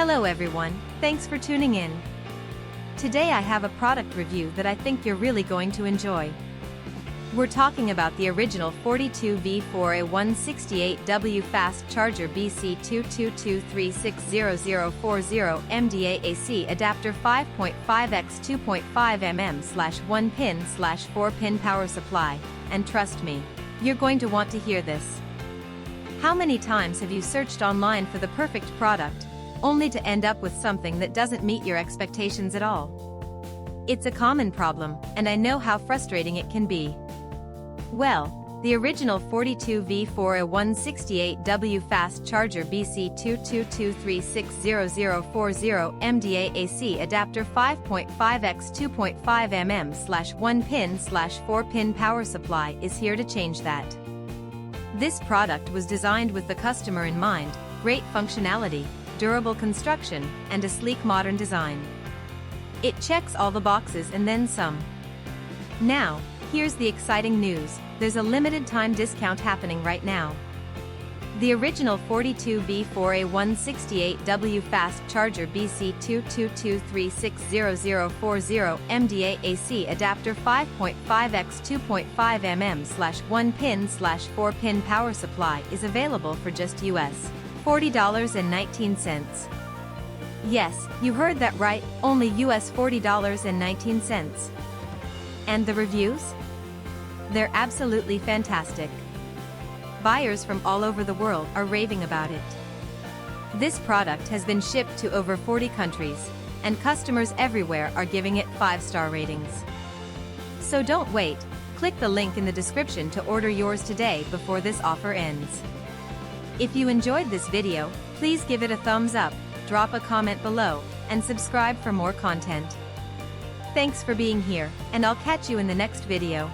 Hello everyone, thanks for tuning in. Today I have a product review that I think you're really going to enjoy. We're talking about the original 42V4A168W fast charger BC222360040 MDA AC adapter 5.5x 2.5mm/1 pin/4 pin power supply, and trust me, you're going to want to hear this. How many times have you searched online for the perfect product, only to end up with something that doesn't meet your expectations at all? It's a common problem, and I know how frustrating it can be. Well, the original 42V4A168W fast charger BC222360040 MDA AC adapter 5.5x 2.5mm/1 pin/4 pin power supply is here to change that. This product was designed with the customer in mind: great functionality, durable construction, and a sleek modern design. It checks all the boxes and then some. Now, here's the exciting news: there's a limited time discount happening right now. The original 42V4A168W fast charger BC222360040 MDA AC adapter 5.5x 2.5mm/1 pin/4 pin power supply is available for just US $40.19. Yes, you heard that right, only US $40.19. And the reviews? They're absolutely fantastic. Buyers from all over the world are raving about it. This product has been shipped to over 40 countries, and customers everywhere are giving it 5-star ratings. So don't wait, click the link in the description to order yours today before this offer ends. If you enjoyed this video, please give it a thumbs up, drop a comment below, and subscribe for more content. Thanks for being here, and I'll catch you in the next video.